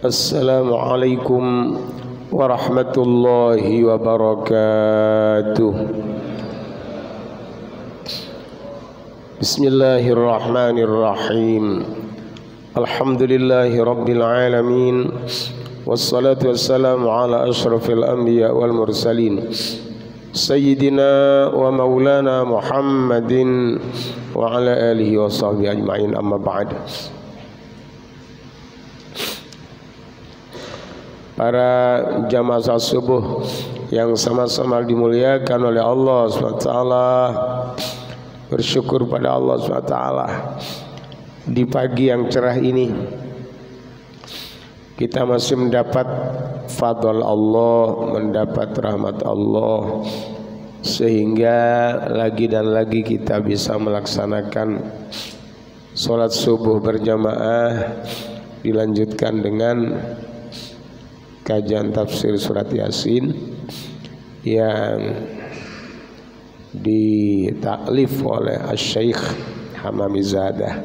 Assalamualaikum warahmatullahi wabarakatuh. Bismillahirrahmanirrahim. Alhamdulillahi rabbil alamin. Wassalatu wassalamu ala ashrafil anbiya wal mursalin Sayyidina wa maulana Muhammadin wa ala alihi wa sahbihi ajma'in, amma ba'd. Para jamaah salat subuh yang sama-sama dimuliakan oleh Allah SWT, bersyukur pada Allah SWT di pagi yang cerah ini kita masih mendapat fadl Allah, mendapat rahmat Allah, sehingga lagi dan lagi kita bisa melaksanakan sholat subuh berjamaah, dilanjutkan dengan kajian tafsir surat Yasin yang ditaklif oleh Asy-Syaikh Hamamizadah.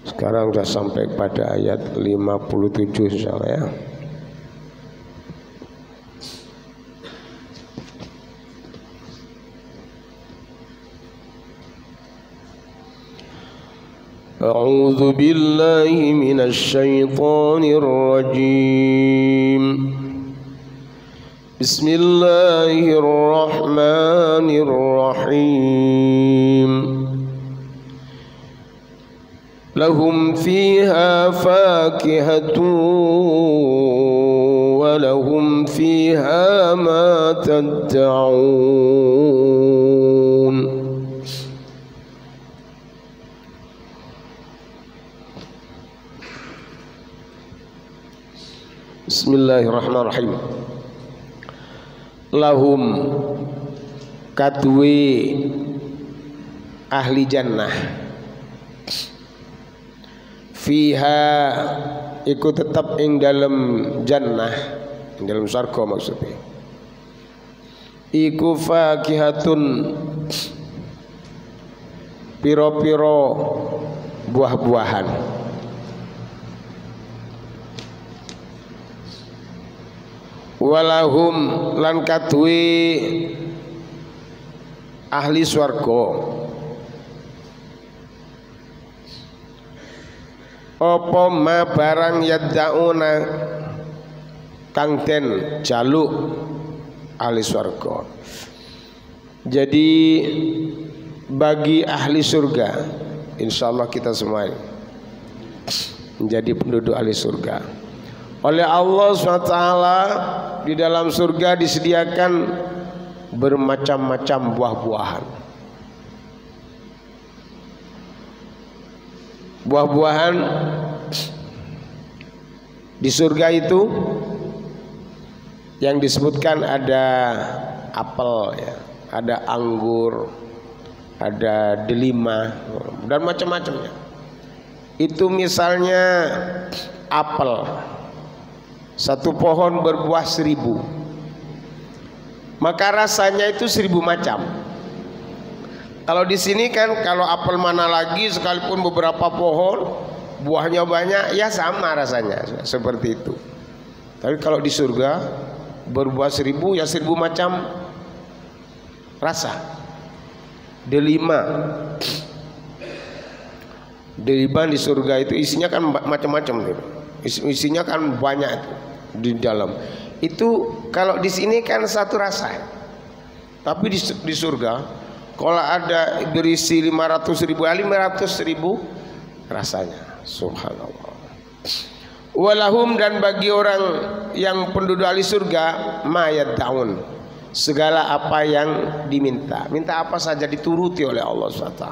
Sekarang sudah sampai pada ayat 57 insyaallah ya. A'udzu billahi minasy syaithanir rajim. Bismillahirrahmanirrahim. Lahum fiha fakihatun wa lahum fiha ma tad'un. Bismillahirrahmanirrahim. Lahum kadwe ahli jannah fiha iku tetap ing dalam jannah, ing dalam surga maksudnya. Iku fakihatun piro-piro buah-buahan. Walahum lan kadwe ahli swarga apa ma barang yad'una kang den jaluk ahli swarga. Jadi bagi ahli surga, insyaallah kita semua menjadi penduduk ahli surga. Oleh Allah SWT di dalam surga disediakan bermacam-macam buah-buahan. Buah-buahan di surga itu yang disebutkan ada apel ya, ada anggur, ada delima dan macam-macamnya. Itu misalnya apel, satu pohon berbuah 1000, maka rasanya itu 1000 macam. Kalau di sini kan kalau apel mana lagi sekalipun beberapa pohon buahnya banyak ya sama rasanya seperti itu. Tapi kalau di surga berbuah 1000 ya 1000 macam rasa. Delima di surga itu isinya kan macam-macam gitu. Isinya kan banyak itu di dalam. Itu kalau di sini kan satu rasa. Tapi di surga kalau ada berisi 500.000 rasanya. Subhanallah. Walahum dan bagi orang yang penduduk ahli surga mayat daun, segala apa yang diminta. Minta apa saja dituruti oleh Allah SWT.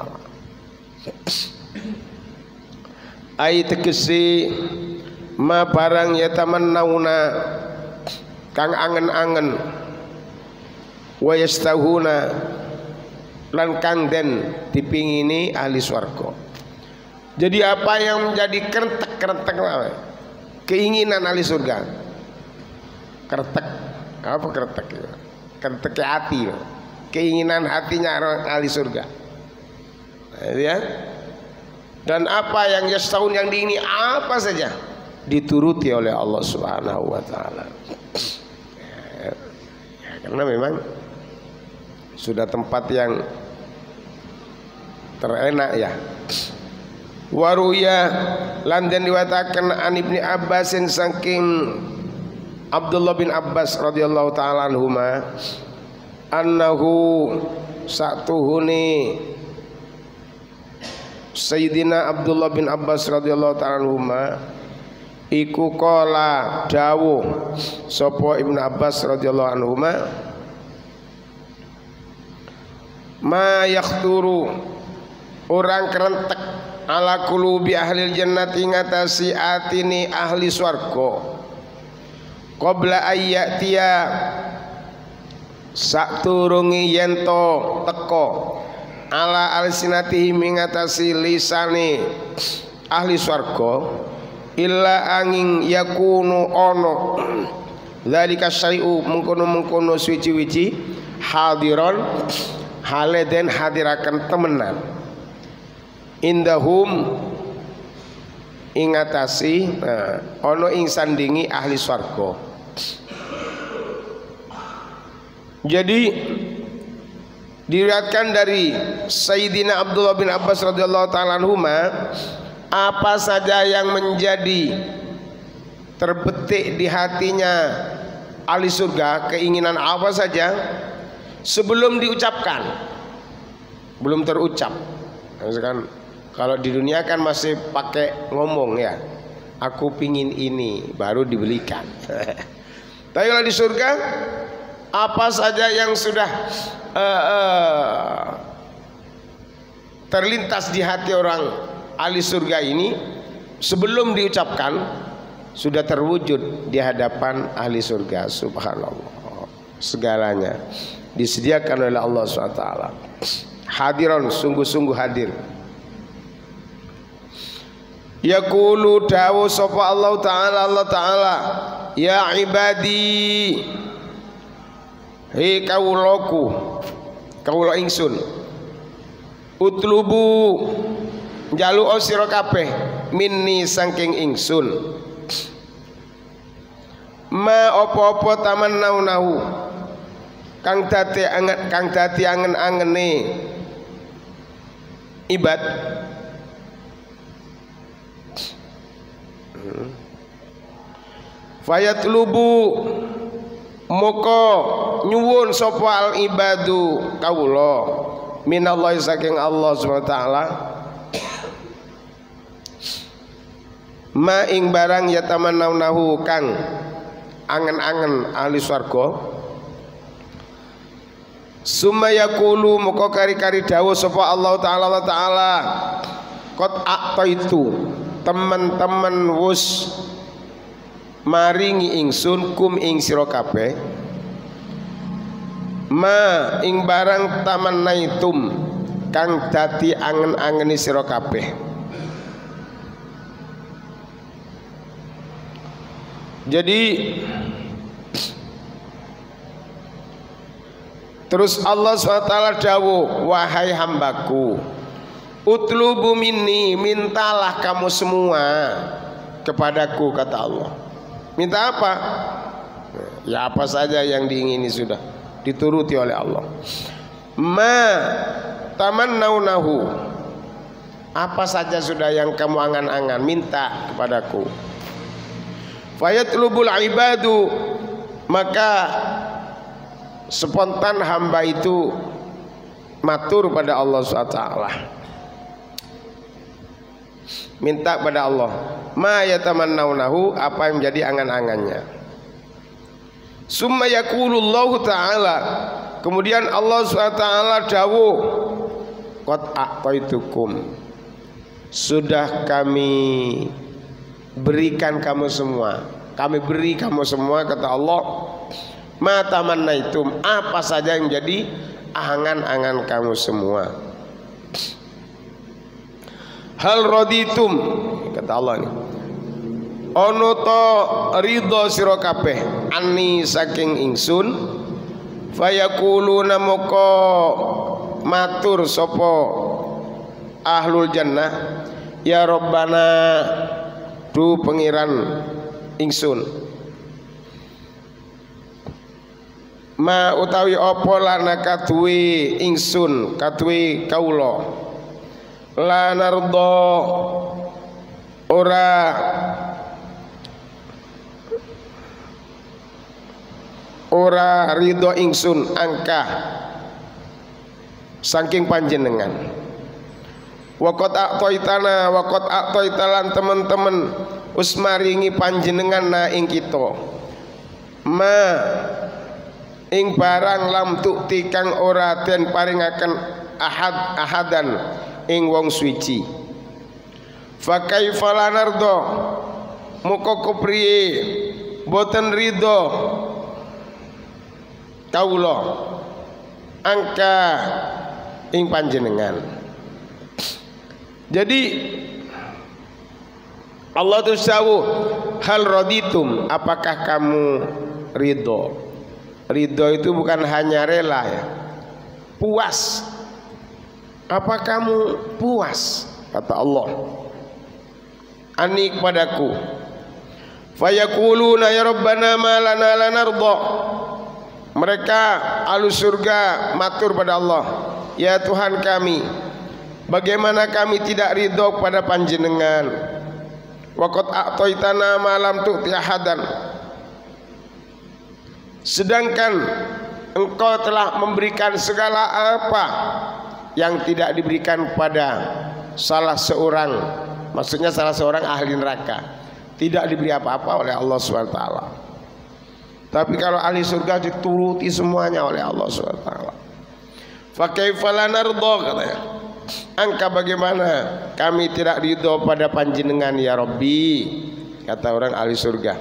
Ayat tegesi ma barang yatamannawna kang angen-angen wa yastahuna lan kang den dipingini ahli swarga. Jadi apa yang menjadi kerentek keinginan ahli surga. Kerentek apa kerentek? Kerentek hati. Keinginan hatinya orang ahli surga. Ya. Dan apa yang yastaun yang diingini apa saja dituruti oleh Allah Subhanahu wa taala. Ya, karena memang sudah tempat yang terenak ya. Waruya lan den diwataken an Ibni Abbasin saking Abdullah bin Abbas radhiyallahu taala anhuma annahu satuhuni Sayyidina Abdullah bin Abbas radhiyallahu ta'ala anhuma iku qala dawuh sapa Ibnu Abbas radhiyallahu anhuma ma yakhturu orang kerentek ala qulubi ahli jannati ngatasi atini ahli swarga qabla ayyatia saturungi yento teko ala alsinatihi mingatasi lisane ahli swarga illa angin yakunu ono dzalika syai'u mengkono-mengkono suci-wici hadiron hale den hadiraken temenan indahum ingatasi ono ing sandingi ahli swarga. Jadi diriwayatkan dari Sayyidina Abdullah bin Abbas radhiyallahu taala anhuma apa saja yang menjadi terbetik di hatinya ahli surga, keinginan apa saja sebelum diucapkan, belum terucap. Misalkan kalau di dunia kan masih pakai ngomong ya, aku pingin ini baru dibelikan. Tapi kalau di surga apa saja yang sudah terlintas di hati orang ahli surga ini sebelum diucapkan sudah terwujud di hadapan ahli surga. Subhanallah, segalanya disediakan oleh Allah SWT. Hadiron, sungguh-sungguh hadir. Yaqulu dawu sapa Allah Ta'ala ya ibadi, hei kawulaku, kawula ingsun, utlubu jalu sira kabeh minni saking ingsun ma apa-apa tamannaunahu kang dadi angen-angene ibad fayatlubu moko nyuwun sapa al ibadu kawula minallahi saking Allah Subhanahu wa taala ma ing barang yatamannaunahu kang angen-angen ahli swarga summa yaqulu moko kari-kari dawuh sapa Allah taala qad aqtaitu teman-teman wus maringi ingsun kum ing sira kabeh ma ing barang tamannaitum kang dadi angen-angeni sira kabeh. Jadi terus Allah SWT dawuh, wahai hambaku, utlubu minni, mintalah kamu semua kepadaku, kata Allah. Minta apa? Ya apa saja yang diingini sudah dituruti oleh Allah. Ma tamannaunahu, apa saja sudah yang kamu angan-angan, minta kepadaku. Fayatlubul ibadu, maka spontan hamba itu matur pada Allah SWT, minta pada Allah ma yatamannaunahu, apa yang menjadi angan-angannya. Summa yaqulullahu ta'ala, kemudian Allah SWT dawuh, qad a'taitukum, sudah kami berikan kamu semua, kami beri kamu semua, kata Allah, ma tamannaitum, apa saja yang menjadi angan-angan kamu semua. Hal raditum, kata Allah ini, ono to ridho sira kabeh ani saking ingsun, fayaquluna moko matur sapa ahlul jannah, ya Rabbana du pengiran ingsun ma utawi apa lana katuwe ingsun katuwe kaula la nardo ora ridho ingsun angka saking panjenengan waqat aqtaitana waqat aqtaitalan teman-teman usmaringi panjenengan na ing kita ma ing barang lam tukti kang ora den paringaken ahadan ing wong suci fa kaifa lanardo muka kepriye boten ridho kaula angka ing panjenengan. Jadi Allah tuh tahu hal raditum, apakah kamu ridho? Ridho itu bukan hanya rela ya, puas. Apa kamu puas? Kata Allah ani kepadaku fayaquluna ya Rabbana ma lana lanardo. Mereka ahlu surga matur pada Allah, ya Tuhan kami, bagaimana kami tidak ridho pada panjenengan? Waqat a'taitana ma lam tu'ti ahadan, sedangkan engkau telah memberikan segala apa yang tidak diberikan kepada salah seorang, maksudnya salah seorang ahli neraka, tidak diberi apa-apa oleh Allah SWT. Tapi kalau ahli surga dituruti semuanya oleh Allah SWT. Fa kaifa lanardo, katanya, angka bagaimana kami tidak ridho pada panjenengan ya Rabbi, kata orang ahli surga.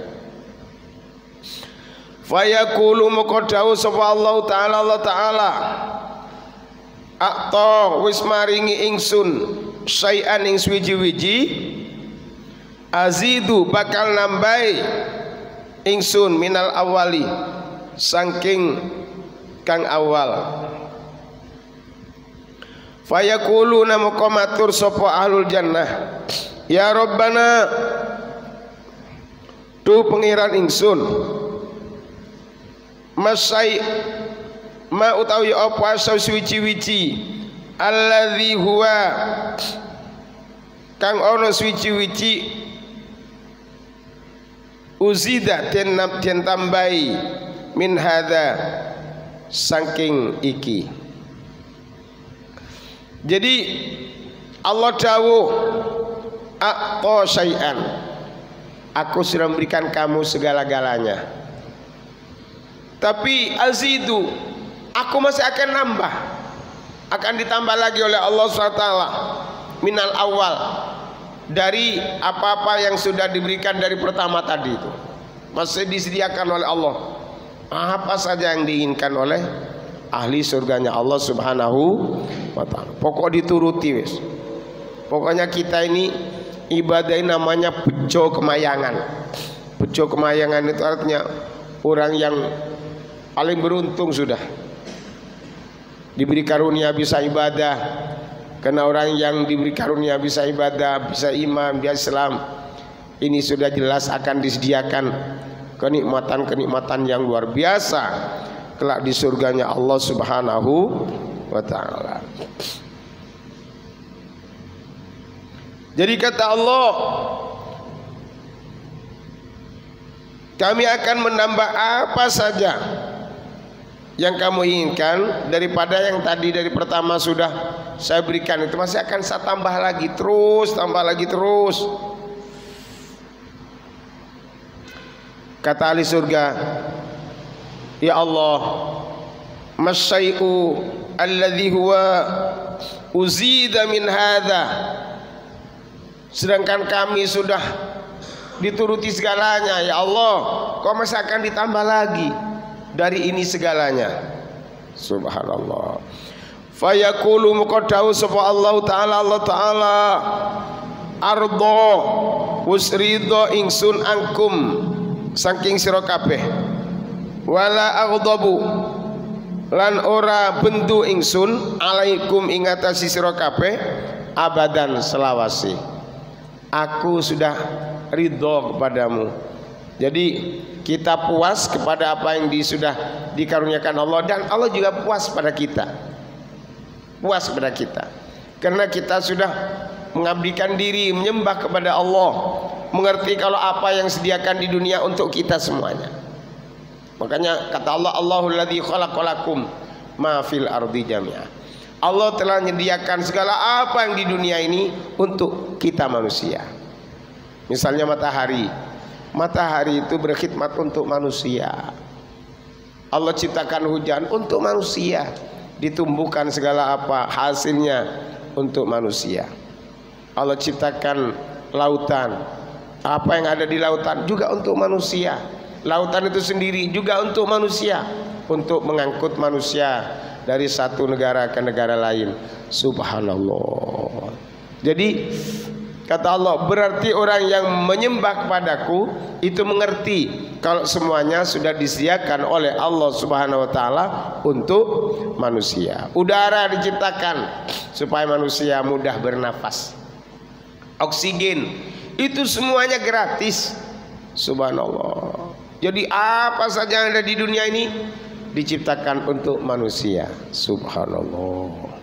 Fa yaqulu muqaddahu sapa Allah Ta'ala akta wis maringi ingsun syai'an ing swiji-wiji azidu bakal nambahi ingsun minal awali saking kang awal. Fayaquluna muqamatur sapa ahlul jannah ya Rabbana tu pengiran ingsun masai ma utawi apa suci-wici alladzi huwa kang ono suci-wici uzida den tambahi min hadza saking iki. Jadi Allah dawuh aqta syai'an, aku sudah memberikan kamu segala-galanya, tapi azidu, aku masih akan nambah, akan ditambah lagi oleh Allah SWT minal awal, dari apa-apa yang sudah diberikan dari pertama tadi itu masih disediakan oleh Allah. Apa saja yang diinginkan oleh ahli surganya Allah Subhanahu wa ta'ala, pokok dituruti wis. Pokoknya kita ini ibadah namanya bejo kemayangan. Bejo kemayangan itu artinya orang yang paling beruntung sudah diberi karunia bisa ibadah. Karena orang yang diberi karunia bisa ibadah, bisa iman, bisa Islam, ini sudah jelas akan disediakan kenikmatan-kenikmatan yang luar biasa kelak di surganya Allah Subhanahu wa ta'ala. Jadi kata Allah, kami akan menambah apa saja yang kamu inginkan daripada yang tadi dari pertama sudah saya berikan, itu masih akan saya tambah lagi terus, tambah lagi terus. Kata ahli surga, ya Allah, masyai'u alladhi huwa uzida min hadha, sedangkan kami sudah dituruti segalanya. Ya Allah, kok masih akan ditambah lagi dari ini segalanya? Subhanallah. Fayaqulu muqaddahu sapa Allah Ta'ala ardo usrido ingsun angkum saking sira kabeh, wala aghdabu lan ora bendu ingsun alaikum ing atase sira kabeh abadan selawase. aku sudah ridho kepadamu. Jadi kita puas kepada apa yang sudah dikaruniakan Allah, dan Allah juga puas pada kita. Puas pada kita karena kita sudah mengabdikan diri menyembah kepada Allah, mengerti kalau apa yang sediakan di dunia untuk kita semuanya. Makanya kata Allah, Allahul ladzi khalaqalakum ma fil ardi jami'ah. Allah telah menyediakan segala apa yang di dunia ini untuk kita manusia. Misalnya matahari. Matahari itu berkhidmat untuk manusia. Allah ciptakan hujan untuk manusia. Ditumbuhkan segala apa hasilnya untuk manusia. Allah ciptakan lautan. Apa yang ada di lautan juga untuk manusia. Lautan itu sendiri juga untuk manusia, untuk mengangkut manusia dari satu negara ke negara lain. Subhanallah. Jadi kata Allah, berarti orang yang menyembah kepadaku itu mengerti kalau semuanya sudah disediakan oleh Allah Subhanahu wa taala untuk manusia. Udara diciptakan supaya manusia mudah bernafas. Oksigen itu semuanya gratis. Subhanallah. Jadi apa saja yang ada di dunia ini diciptakan untuk manusia. Subhanallah.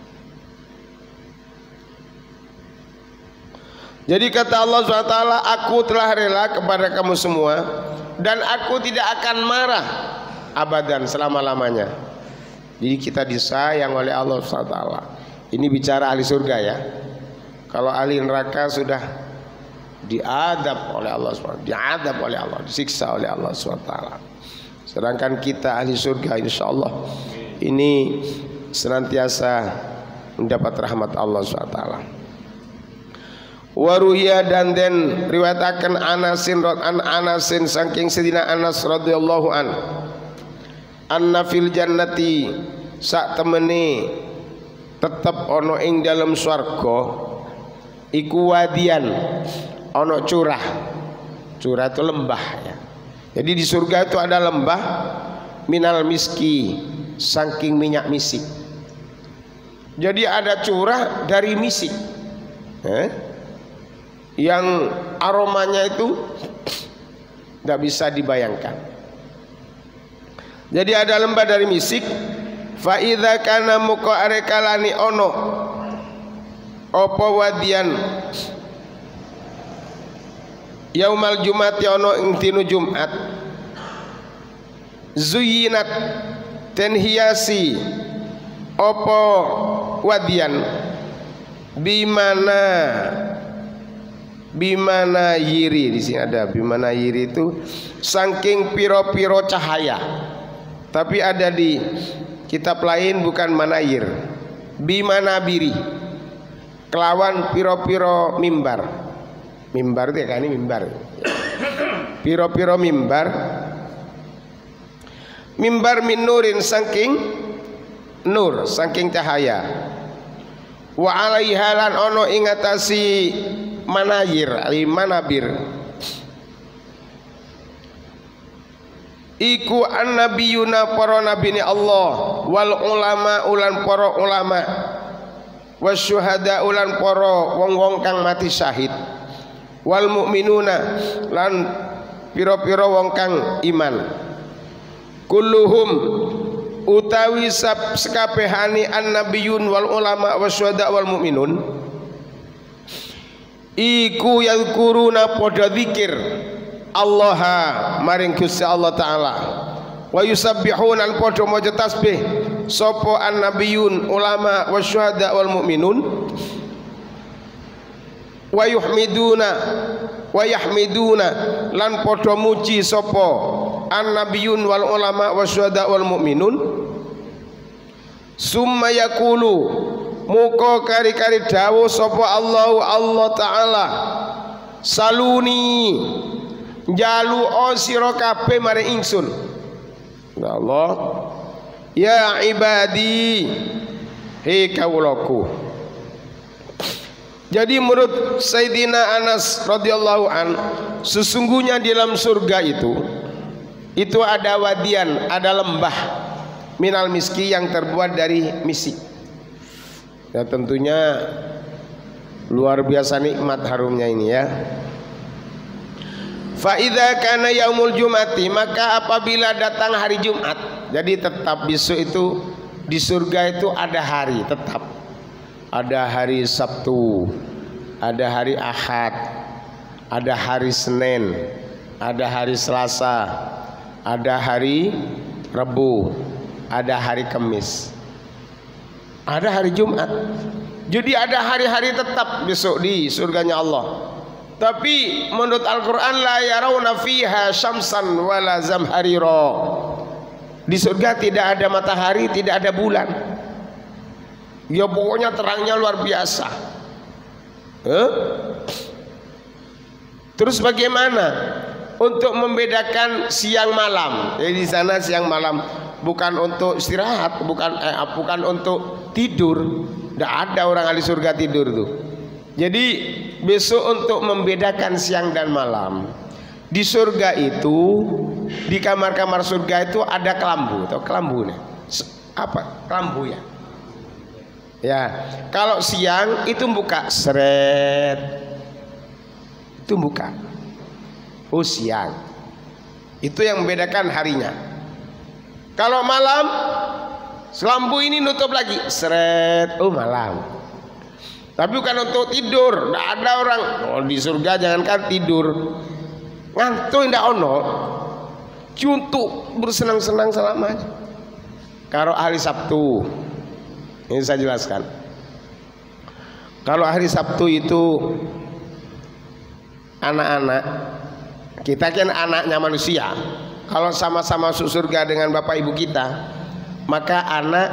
Jadi kata Allah SWT, aku telah rela kepada kamu semua dan aku tidak akan marah abadan, selama-lamanya. Jadi kita disayang oleh Allah SWT. Ini bicara ahli surga ya. Kalau ahli neraka sudah diadab oleh Allah SWT, diadab oleh Allah, disiksa oleh Allah SWT. Sedangkan kita ahli surga insya Allah ini senantiasa mendapat rahmat Allah SWT. Waruya dan riwayataken Anasin saking Sayyidina Anas radhiyallahu an anna fil jannati sak temene tetep ana ing dalam swarga iku wadian ana curah itu lembah ya. Jadi di surga itu ada lembah minal miski saking minyak misik. Jadi ada curah dari misik yang aromanya itu nggak bisa dibayangkan. Jadi ada lembah dari misik. Fa idza kana muka arekalani ono apa wadian yaumal jumati ono ing dina Jumat zuyinat ten hiasi apa wadian bimana yiri. Di sini ada bimana yiri itu saking piro-piro cahaya, tapi ada di kitab lain bukan manayir, bimana biri kelawan piro-piro mimbar. Mimbar itu ya kan, ini mimbar. Piro-piro mimbar min nurin saking nur, saking cahaya. Wa alaiha lan ono ingatasi manayir manabir iku annabiyuna para nabine Allah wal ulama ulan para ulama wasyuhada ulan para wong-wong kang mati syahid wal mukminuna lan pira-pira wong kang iman kulluhum utawi sekabehane annabiyun wal ulama wasyuhada wal mukminun iku yadhkuruna padha zikir Allah maring Gusti Allah taala wa yusabbihuna padha maca tasbih sapa annabiyun ulama wasyuhada wal mukminun wa yahmiduna lan padha muji sapa annabiyun wal ulama wasyuhada wal mukminun summa yaqulu muka kari-kari dawuh sapa Allah taala saluni jalu sira kabeh maring ingsun. Ya Allah, ya ibadi, hei kawulaku. Jadi menurut Sayyidina Anas radhiyallahu an, sesungguhnya di dalam surga itu ada wadian, ada lembah minal miski yang terbuat dari misik. Ya tentunya Luar biasa nikmat harumnya ini ya. Fa idza kana yaumul jum'ati, maka apabila datang hari Jumat, jadi tetap besok itu di surga itu ada hari tetap. Ada hari Sabtu, ada hari Ahad, ada hari Senin, ada hari Selasa, ada hari Rabu, ada hari Kamis, ada hari Jumat. Jadi ada hari-hari tetap besok di surganya Allah. Tapi menurut Al-Quran la yarawna fiha syamsan wala zamharira. Di surga tidak ada matahari, tidak ada bulan. Ya pokoknya terangnya luar biasa. Terus bagaimana untuk membedakan siang malam? Jadi di sana siang malam bukan untuk istirahat, bukan untuk tidur. Tidak ada orang ahli surga tidur tuh. Jadi besok untuk membedakan siang dan malam, di surga itu, di kamar-kamar surga itu ada kelambu. Atau kelambu nih? Apa? Kelambu ya? Ya, kalau siang itu buka seret, itu buka. Oh siang, itu yang membedakan harinya. Kalau malam, kelambu ini nutup lagi, seret. Oh malam. Tapi bukan untuk tidur. Tidak ada orang di surga jangankan tidur, ngantuk tidak ono, cuntuk bersenang-senang selamanya. Kalau hari Sabtu, ini saya jelaskan. Kalau hari Sabtu itu anak-anak kita kan anaknya manusia. Kalau sama-sama masuk surga dengan bapak ibu kita, maka anak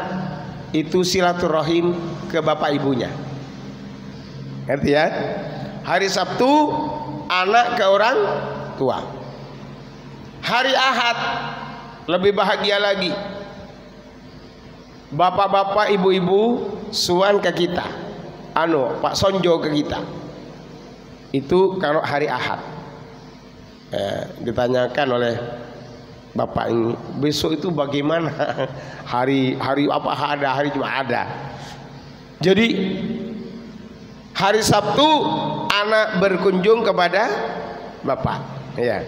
itu silaturahim ke bapak ibunya. Ngerti ya? Hari Sabtu anak ke orang tua. Hari Ahad lebih bahagia lagi. Bapak-bapak, ibu-ibu suan ke kita. Pak Sonjo ke kita. Itu kalau hari Ahad. Ditanyakan oleh bapak ini, besok itu bagaimana? hari apa ada? Hari cuma ada. Jadi hari Sabtu anak berkunjung kepada bapak, ya.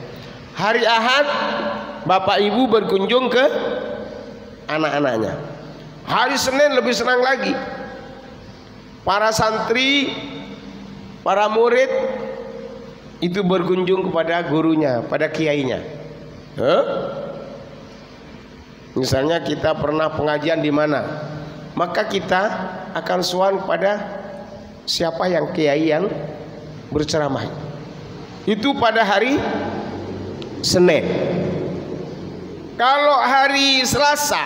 Hari Ahad bapak ibu berkunjung ke anak-anaknya. Hari Senin lebih senang lagi. Para santri, para murid itu berkunjung kepada gurunya, pada kiainya. Misalnya kita pernah pengajian di mana, maka kita akan suan pada siapa yang kiai yang berceramah. Itu pada hari Senin. Kalau hari Selasa,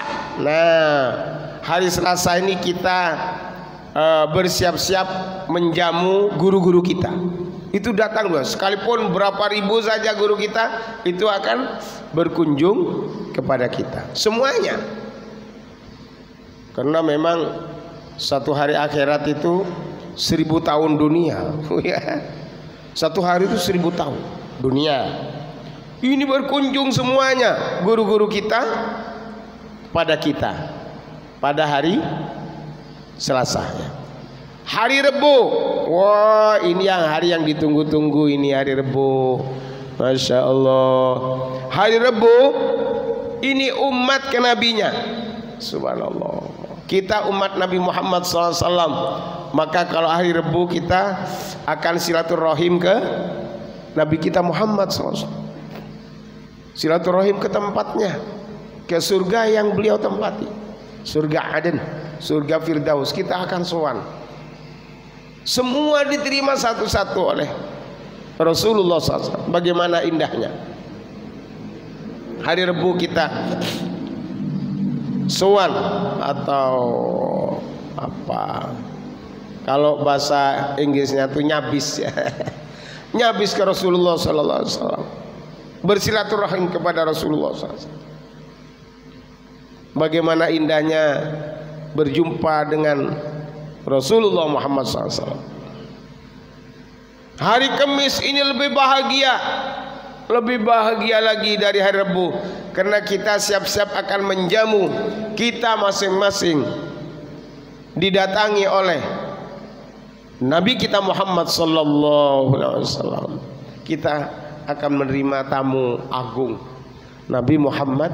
hari Selasa ini kita bersiap-siap menjamu guru-guru kita. Itu datang loh, sekalipun berapa ribu saja guru kita itu akan berkunjung kepada kita semuanya. Karena memang satu hari akhirat itu 1000 tahun dunia. Satu hari itu 1000 tahun dunia. Ini berkunjung semuanya guru-guru kita pada kita pada hari Selasa ya. Hari Rebo, wah ini hari yang ditunggu-tunggu, ini hari Rebo, Masya Allah. Hari Rebo ini umat kenabinya, subhanallah. Kita umat Nabi Muhammad SAW. Maka kalau hari Rebo kita akan silaturahim ke Nabi kita Muhammad SAW. Silaturahim ke tempatnya, ke surga yang beliau tempati, surga Aden, surga Firdaus. Kita akan sowan. Semua diterima satu-satu oleh Rasulullah SAW. Bagaimana indahnya hari Rebo kita sowan, atau apa kalau bahasa Inggrisnya tuh nyabis ya. Nyabis ke Rasulullah SAW, bersilaturahim kepada Rasulullah SAW. Bagaimana indahnya berjumpa dengan Rasulullah Muhammad SAW. Hari Kamis ini lebih bahagia lagi dari hari Rabu, karena kita siap-siap akan menjamu kita masing-masing, didatangi oleh Nabi kita Muhammad sallallahu alaihi wasallam, kita akan menerima tamu agung Nabi Muhammad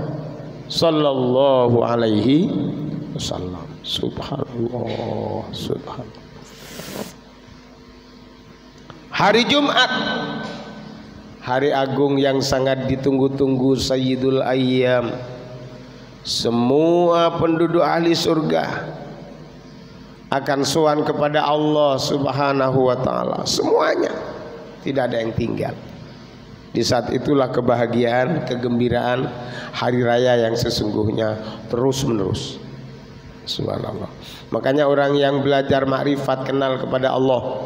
sallallahu alaihi wasallam. Subhanallah, subhanallah. Hari Jumat, hari agung yang sangat ditunggu-tunggu, Sayyidul Ayyam. Semua penduduk ahli surga akan sowan kepada Allah Subhanahu wa taala, semuanya, tidak ada yang tinggal. Di saat itulah kebahagiaan, kegembiraan hari raya yang sesungguhnya terus menerus. Subhanallah. Makanya orang yang belajar makrifat, kenal kepada Allah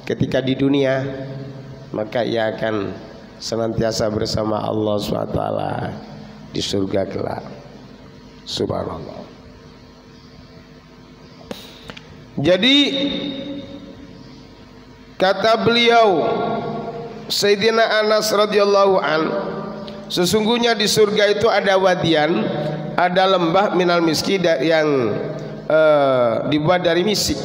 ketika di dunia, maka ia akan senantiasa bersama Allah SWT di surga kelak. Subhanallah. Jadi kata beliau Sayyidina Anas radhiyallahu an, sesungguhnya di surga itu ada wadian, ada lembah minal miski yang dibuat dari misik.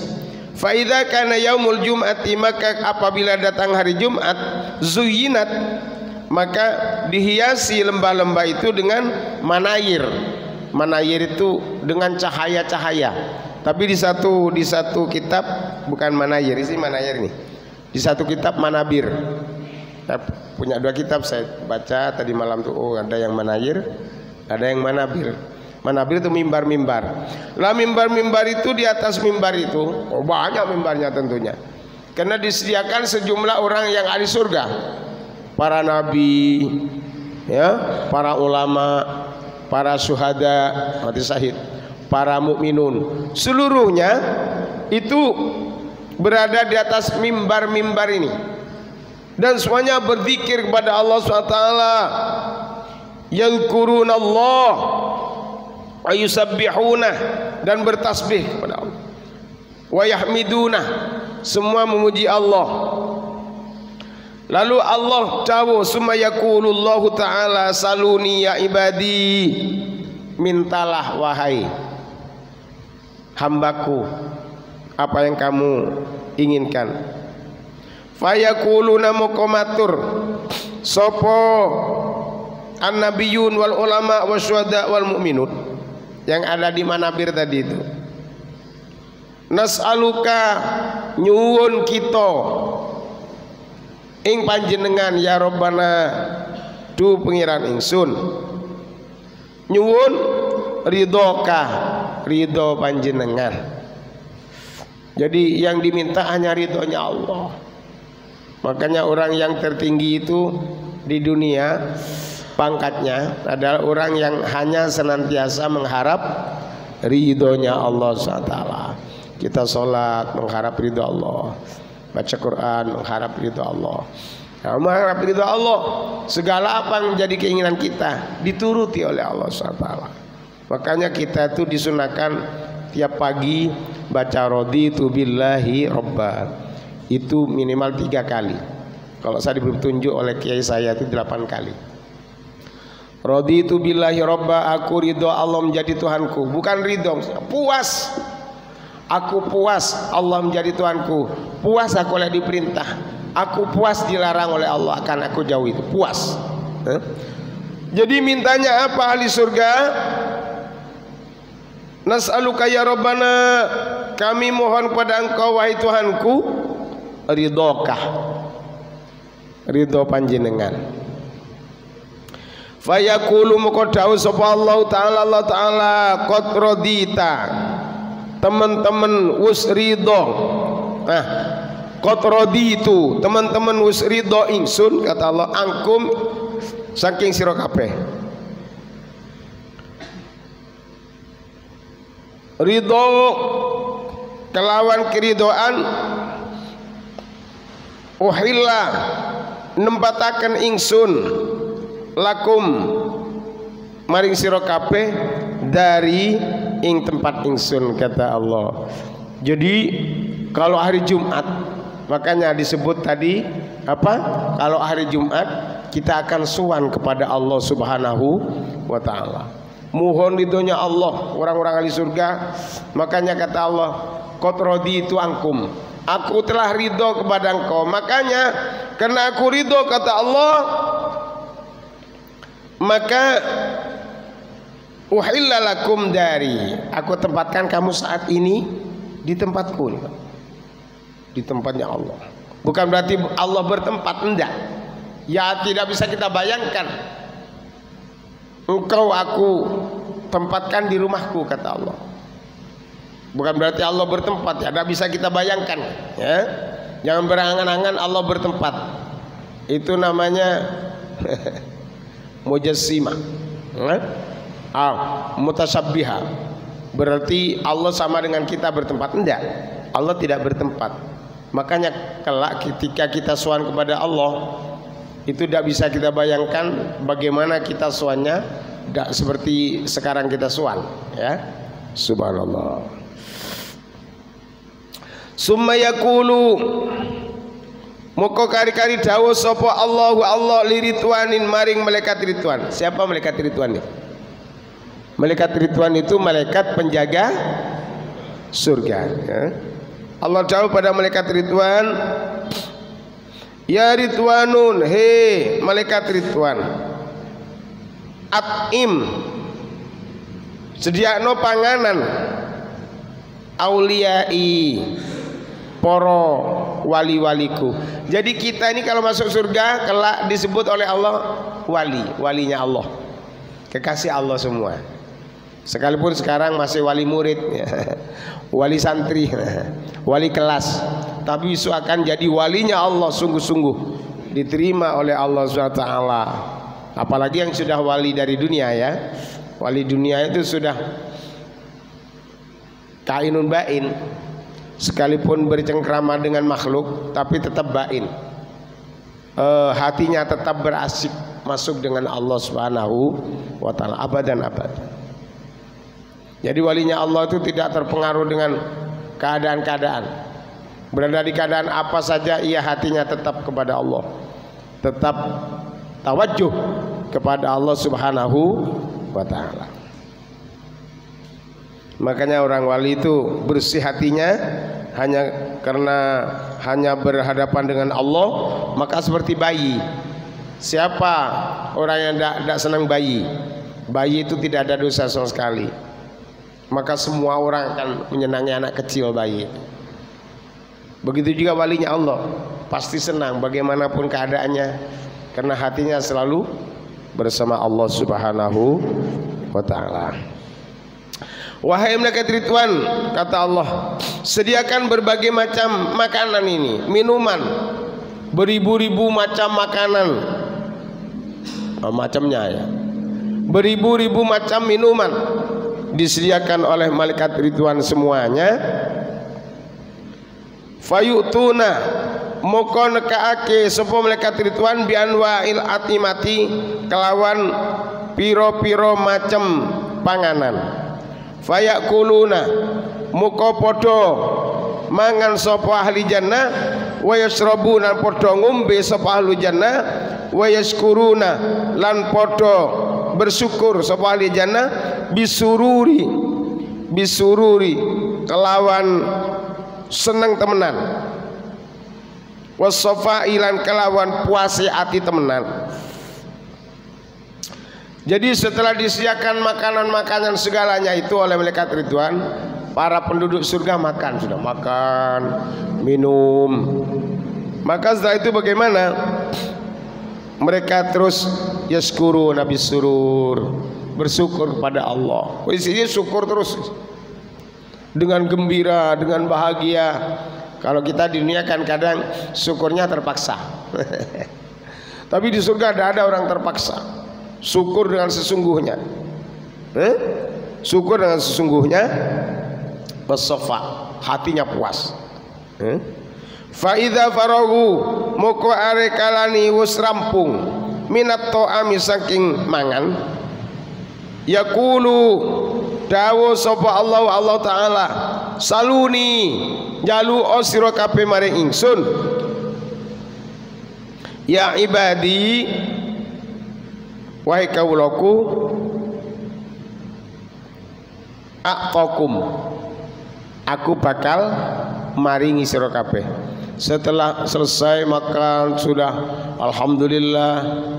Fa idza kana yaumul jum'ati, maka apabila datang hari Jumat, zuyinat, maka dihiasi lembah-lembah itu dengan manayir. Manayir itu dengan cahaya-cahaya. Tapi di satu kitab bukan manayir, ini manayir nih. Di satu kitab manabir. Saya punya dua kitab, saya baca tadi malam tuh. Oh, ada yang manayir, ada yang manabir. Manabir itu mimbar-mimbar. Lah mimbar-mimbar itu, di atas mimbar itu, oh banyak mimbarnya tentunya, karena disediakan sejumlah orang yang ahli surga, para nabi, ya, para ulama, para syuhada, mati syahid, para mukminun, seluruhnya itu berada di atas mimbar-mimbar ini, dan semuanya berzikir kepada Allah SWT. Yadhkurunallah wa yusabbihuna, dan bertasbih kepada Allah. Wa yahmiduna, semua memuji Allah. Lalu Allah tahu, summa yaqulullahu ta'ala saluni ya ibadi, mintalah wahai hambaku apa yang kamu inginkan. Fayaquluna muqamatur sopo an-nabiyun wal ulama wasyuhada wal mu'minun, yang ada di manabir tadi itu. Nas'aluka, nyuwun kita ing panjenengan ya Rabbana, du pengiran ingsun, nyuwun ridhoka, ridho panjenengan. Jadi yang diminta hanya ridhonya Allah. Makanya orang yang tertinggi itu di dunia pangkatnya adalah orang yang hanya senantiasa mengharap ridhonya Allah SWT. Kita sholat mengharap ridho Allah, baca Quran mengharap ridho Allah. Nah, mengharap ridho Allah, segala apa yang menjadi keinginan kita dituruti oleh Allah SWT. Makanya kita itu disunahkan tiap pagi baca raditu billahi robba, itu minimal 3 kali. Kalau saya diberi petunjuk oleh kiai saya itu 8 kali. Raditu billahi robba, aku ridho Allah menjadi Tuhanku. Bukan ridho, puas. Aku puas Allah menjadi Tuhanku. Puas aku oleh diperintah. Aku puas dilarang oleh Allah, akan aku jauh itu. Puas. Jadi mintanya apa ahli surga? Nas'aluka ya Rabbana, kami mohon pada engkau wahai Tuhanku, ridhokah, ridho panjenengan. Fayaqulu muqaddau sapa Allah Ta'ala qad radita, teman-teman wis ridho. Nah, qad raditu, teman-teman wis ridho ingsun, kata Allah, angkum saking sira kabeh. Ridho kelawan keridoan, uhilla nempataken ingsun lakum maring sira kabeh dari ing tempat ingsun, kata Allah. Jadi kalau hari Jumat, makanya disebut tadi apa? Kalau hari Jumat kita akan sowan kepada Allah Subhanahu wa taala. Mohon ridhonya Allah, orang-orang ahli surga. Makanya kata Allah, qad raditu ankum, Aku telah ridho kepada engkau. Makanya karena aku ridho kata Allah, maka uhilla lakum dari, aku tempatkan kamu saat ini di tempatku, di tempatnya Allah. Bukan berarti Allah bertempat, enggak. Ya tidak bisa kita bayangkan. Engkau aku tempatkan di rumahku kata Allah. Bukan berarti Allah bertempat, ya tidak bisa kita bayangkan, ya. Jangan berangan-angan Allah bertempat. Itu namanya mujassimah, mutasabbiha. Berarti Allah sama dengan kita bertempat. Enggak, Allah tidak bertempat. Makanya kelak ketika kita sowan kepada Allah, itu tidak bisa kita bayangkan bagaimana kita sowannya, tidak seperti sekarang kita sowan, ya. Subhanallah. Summa yaqulu, moko kari-kari dawuh sapa Allahu Allah liritwanin maring malaikat Ridwan. Siapa malaikat Ridwan ini? Malaikat Ridwan itu malaikat penjaga surga, ya. Allah dawuh pada malaikat Ridwan, ya Ridwanun, he malaikat Ridwan, at'im, sediakno panganan auliyai, poro wali-waliku. Jadi kita ini kalau masuk surga kelak disebut oleh Allah wali, walinya Allah, kekasih Allah semua. Sekalipun sekarang masih wali murid, ya. Wali santri, wali kelas, tapi besok akan jadi walinya Allah, sungguh-sungguh diterima oleh Allah SWT. Apalagi yang sudah wali dari dunia, ya. Wali dunia itu sudah kainun bain, sekalipun bercengkrama dengan makhluk tapi tetap bain, hatinya tetap berasik masuk dengan Allah Subhanahu wa ta'ala abadan abad. Jadi walinya Allah itu tidak terpengaruh dengan keadaan-keadaan, berada di keadaan apa saja ia hatinya tetap kepada Allah, tetap tawajjuh kepada Allah Subhanahu wa ta'ala. Makanya orang wali itu bersih hatinya hanya karena hanya berhadapan dengan Allah, maka seperti bayi. Siapa orang yang tidak senang bayi? Bayi itu tidak ada dosa sama sekali. Maka semua orang akan menyenangi anak kecil bayi. Begitu juga walinya Allah, pasti senang bagaimanapun keadaannya, karena hatinya selalu bersama Allah Subhanahu wa ta'ala. Wahai malaikat Ridwan, kata Allah, sediakan berbagai macam makanan ini, minuman, beribu-ribu macam makanan, macamnya, ya, beribu-ribu macam minuman disediakan oleh malaikat Ridwan semuanya. Fayutuna, moko nekaake sapa malaikat Ridwan bi anwa'il atimati, kelawan piro-piro macam panganan. Fayakuluna, muka podo mangan sapa ahli jannah, wa yasrabuna podo ngombe sapa ahli jannah, wa yaskuruna lan podo bersyukur sapa ahli jannah, bisururi, bisururi kelawan seneng temenan, wasofai lan kelawan puasi ati temenan. Jadi setelah disediakan makanan-makanan segalanya itu oleh malaikat Ridwan, para penduduk surga makan, sudah makan, minum. Maka setelah itu bagaimana? Mereka terus yaskuru nabi surur, bersyukur kepada Allah. Isinya syukur terus, dengan gembira, dengan bahagia. Kalau kita di dunia kan kadang syukurnya terpaksa. Tapi di surga tidak ada orang terpaksa. Syukur dengan sesungguhnya, syukur dengan sesungguhnya, bersofa, hatinya puas. Fa idza faragu, moko are kalani wis rampung, minat ta'ami saking mangan, yaqulu dawu sapa Allah, Allah taala, saluni jalu osira kabeh maring ingsun, ya ibadi, wahai kawulaku, aqakum, aku bakal maringi sira kabeh. Setelah selesai makan sudah alhamdulillah,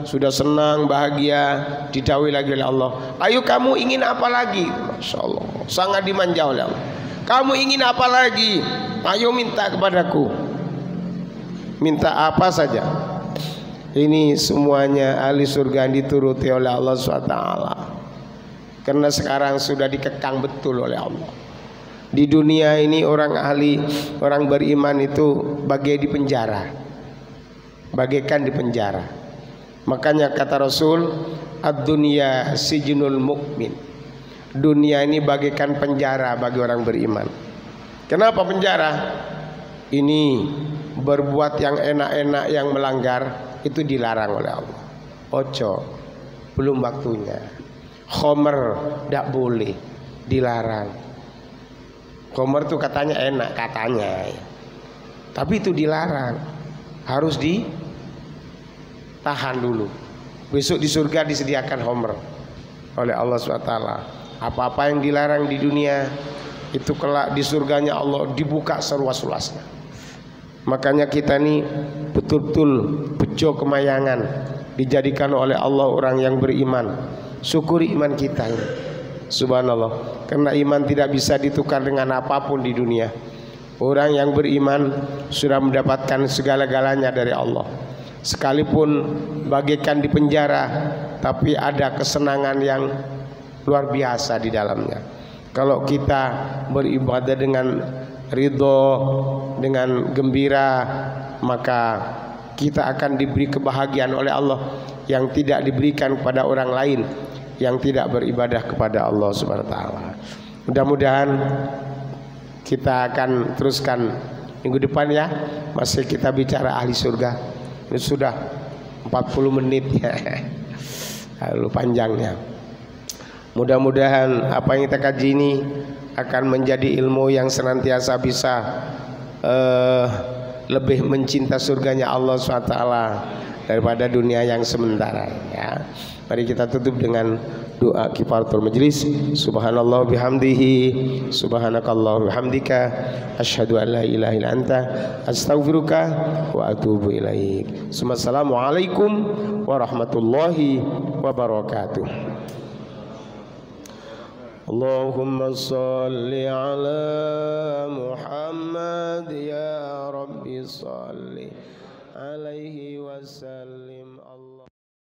sudah senang bahagia, didhawuhi lagi oleh Allah, ayo kamu ingin apa lagi? Masya Allah, sangat dimanja oleh Allah. Kamu ingin apa lagi? Ayo minta kepadaku, minta apa saja. Ini semuanya ahli surga yang dituruti oleh Allah SWT, karena sekarang sudah dikekang betul oleh Allah. Di dunia ini orang ahli, orang beriman itu bagai di penjara, bagaikan di penjara. Makanya kata Rasul, ad-dunya sijnul mukmin. Dunia ini bagaikan penjara bagi orang beriman. Kenapa penjara? Ini berbuat yang enak-enak, yang melanggar itu dilarang oleh Allah. Ojo, belum waktunya. Khomer tidak boleh, dilarang. Khomer itu katanya enak, katanya, tapi itu dilarang, harus ditahan dulu. Besok di surga disediakan khomer oleh Allah SWT. Apa-apa yang dilarang di dunia itu kelak di surganya Allah dibuka seluas-luasnya. Makanya kita ini betul-betul bejo kemayangan dijadikan oleh Allah orang yang beriman. Syukuri iman kita ini. Subhanallah, karena iman tidak bisa ditukar dengan apapun di dunia. Orang yang beriman sudah mendapatkan segala-galanya dari Allah. Sekalipun bagaikan di penjara, tapi ada kesenangan yang luar biasa di dalamnya. Kalau kita beribadah dengan ridho, dengan gembira, maka kita akan diberi kebahagiaan oleh Allah yang tidak diberikan kepada orang lain yang tidak beribadah kepada Allah Subhanahu wa taala. Mudah-mudahan kita akan teruskan minggu depan ya. Masih kita bicara ahli surga. Ini sudah 40 menit ya. Lalu panjangnya. Mudah-mudahan apa yang kita kaji ini akan menjadi ilmu yang senantiasa bisa lebih mencinta surganya Allah SWT daripada dunia yang sementara ya. Mari kita tutup dengan doa kifaratul majlis. Subhanallah bihamdihi, subhanakallah bihamdika, asyhadu an la ilaha illa anta, astaghfiruka wa atubu ilaik. Assalamualaikum warahmatullahi wabarakatuh. Allahumma salli ala Muhammad ya Rabbi salli alaihi wasallim.